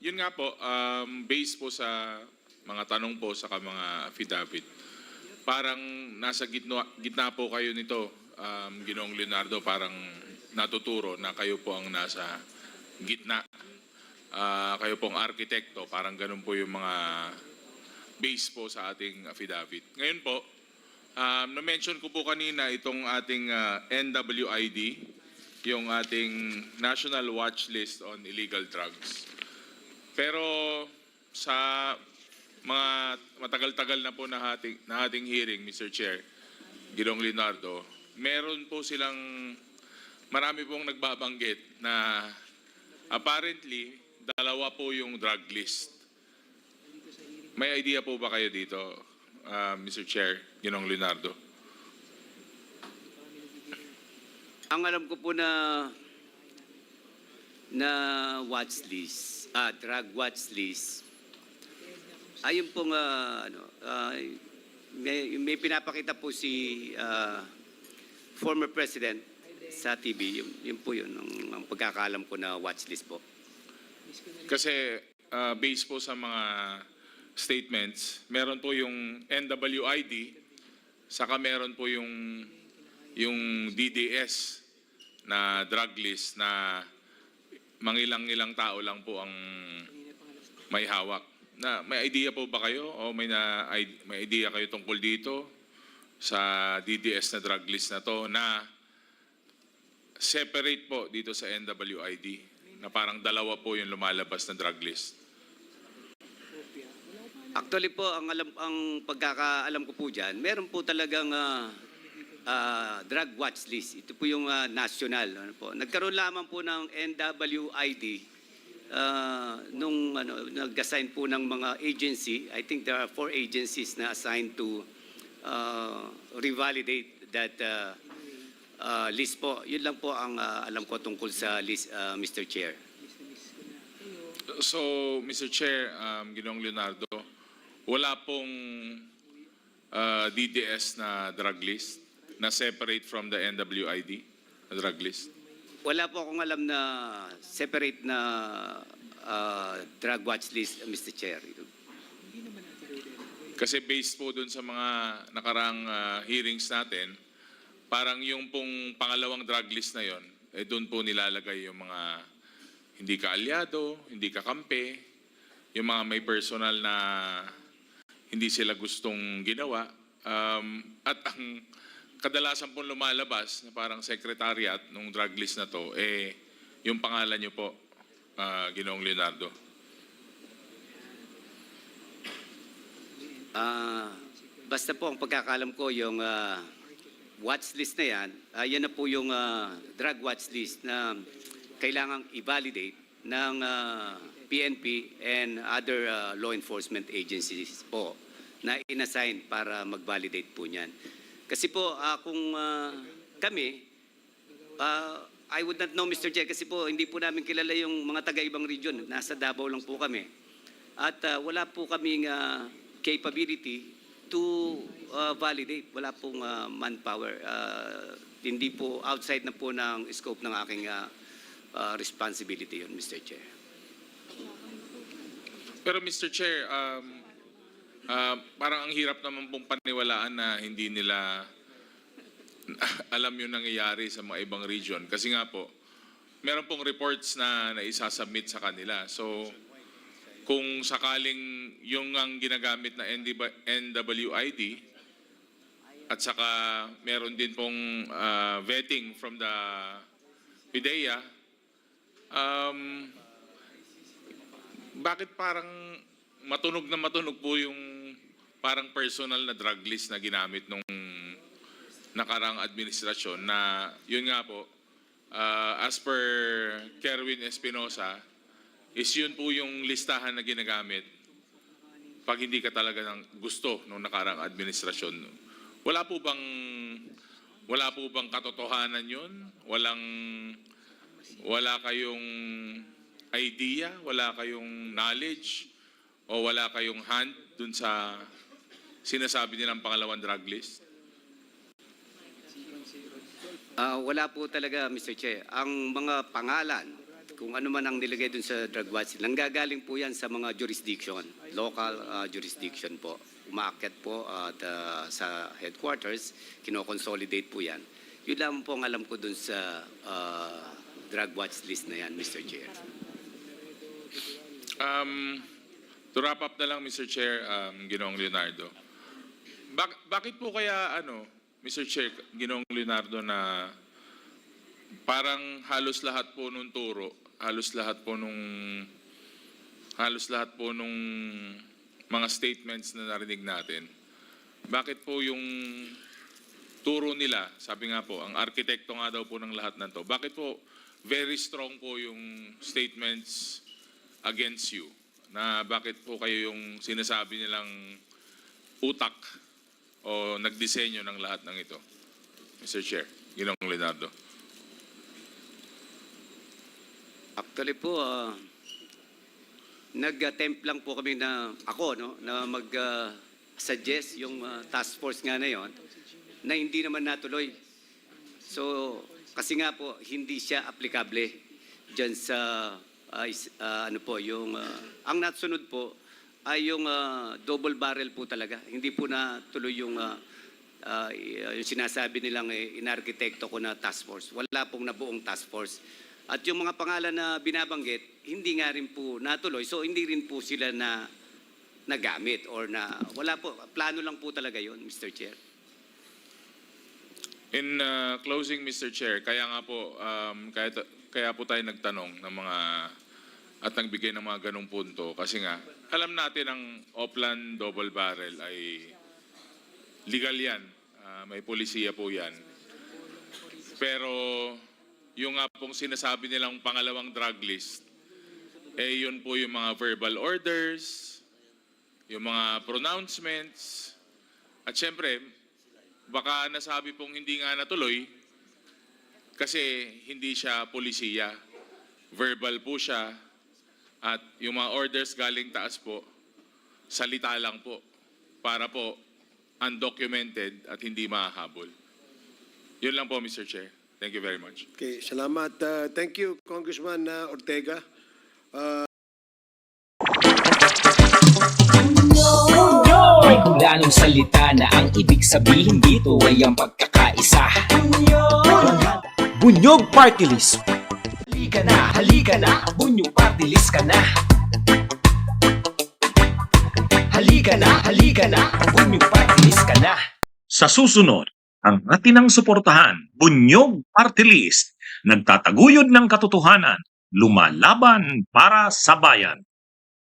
Yun nga po, based po sa mga tanong po sa mga affidavit, parang nasa gitna po kayo nito, Ginoong Leonardo, parang natuturo na kayo po ang nasa gitna. Kayo pong arkitekto, parang ganun po yung mga base po sa ating affidavit. Ngayon po, na-mention ko po kanina itong ating NWID, yung ating National Watch List on Illegal Drugs. Pero sa mga matagal-tagal na po na ating hearing, Mr. Chair, Ginoong Leonardo, meron po silang marami pong nagbabanggit na apparently dalawa po yung drug list. May idea po ba kayo dito, Mr. Chair, Ginoong Leonardo? Ang alam ko po na watch list, drug watch list, ayun pong may pinapakita po si former president sa TV, yun po yun ang pagkakaalam ko na watch list po. Kasi based po sa mga statements, meron po yung NWID, saka meron po yung DDS na drug list na mangilang-ilang tao lang po ang may hawak. May idea po ba kayo o may idea kayo tungkol dito sa DDS na drug list na to na separate po dito sa NWID na parang dalawa po yung lumalabas na drug list? Actually po, ang pagkakaalam ko po dyan, meron po talagang drug watch list. Ito po yung national. Ano po. Nagkaroon lamang po ng NWID nung nag-assign po ng mga agency. I think there are 4 agencies na assigned to revalidate that list po. Yun lang po ang alam ko tungkol sa list, Mr. Chair. So, Mr. Chair, Ginoong Leonardo, wala pong DDS na drug list na separate from the NWID na drug list? Wala po akong alam na separate na drug watch list, Mr. Chair. Kasi based po dun sa mga nakarang hearings natin, parang yung pong pangalawang drug list na yon, dun po nilalagay yung mga hindi ka alyado, hindi ka kampe, yung mga may personal na hindi sila gustong ginawa. At ang kadalasan pong lumalabas na parang secretariat ng drug list na to, yung pangalan nyo po, Ginoong Leonardo. Basta po ang pagkakalam ko, yung watch list na yan, yan na po yung drug watch list na kailangang i-validate ng PNP and other law enforcement agencies po na inassign para mag-validate po niyan. Kasi po kung kami, I would not know, Mr. Chair, kasi po hindi po namin kilala yung mga taga-ibang region. Nasa Davao lang po kami. At wala po kaming capability to validate. Wala pong manpower. Hindi po, outside na po ng scope ng aking responsibility yun, Mr. Chair. Pero Mr. Chair, parang ang hirap naman pong paniwalaan na hindi nila alam yung nangyayari sa mga ibang region. Kasi nga po, meron pong reports na naisasubmit sa kanila. So, kung sakaling yung ang ginagamit na NWID at saka meron din pong vetting from the PIDEA, bakit parang matunog po yung parang personal na drug list na ginamit nung nakarang administrasyon na yun nga po, as per Kerwin Espinosa, is yun po yung listahan na ginagamit pag hindi ka talaga ng gusto nung nakarang administrasyon. Wala po bang katotohanan yun? Wala kayong idea? Wala kayong knowledge? O wala kayong hand dun sa sinasabi nilang pangalawang drug list? Wala po talaga, Mr. Chair. Ang mga pangalan, kung ano man ang nilagay dun sa drug watch, nanggagaling po yan sa mga jurisdiction, local jurisdiction po. Umaakyat po sa headquarters, kinoconsolidate po yan. Yun lang po ang alam ko dun sa drug watch list na yan, Mr. Chair. To wrap up na lang, Mr. Chair, Ginoong Leonardo. Bakit po kaya, Mr. Chair, Ginoong Leonardo, na parang halos lahat po nung turo, halos lahat po nung mga statements na narinig natin, bakit po yung turo nila, sabi nga po, ang arkitekto nga daw po ng lahat ng to, bakit po very strong po yung statements against you? Na bakit po kayo yung sinasabi nilang utak o nagdisenyo ng lahat ng ito? Mr. Chair, Ginoong Leonardo. Actually po, nag-attempt lang po kami na mag-suggest yung task force nga na yon na hindi naman natuloy. So, kasi nga po, hindi siya applicable dyan sa, ang nasunod po ay yung double barrel po talaga. Hindi po natuloy yung sinasabi nilang inarkitekto ko na task force. Wala pong nabuong task force. At yung mga pangalan na binabanggit, hindi nga rin po natuloy. So, hindi rin po sila nagamit or wala po. Plano lang po talaga yon, Mr. Chair. In closing, Mr. Chair, kaya nga po, kaya po tayo nagtanong ng mga at nagbigay ng mga ganong punto. Kasi nga, alam natin ang Oplan double barrel ay legal yan. May polisiya po yan. Pero yung nga pong sinasabi nilang pangalawang drug list, yun po yung mga verbal orders, yung mga pronouncements, at syempre, baka nasabi pong hindi nga natuloy kasi hindi siya polisiya. Verbal po siya at yung mga orders galing taas po, salita lang po para po undocumented at hindi mahahabol. Yun lang po, Mr. Chair. Thank you very much. Okay, salamat. Thank you, Congressman Ortega. May hulanong salita na ang ibig sabihin dito ay ang pagkakaisa. Bunyog Party List. Halika na, Bunyog Party List ka na. Halika na, Bunyog Party List ka na. Sa susunod, ang atinang suportahan, Bunyog Party List, nagtataguyod ng katotohanan, lumalaban para sa bayan.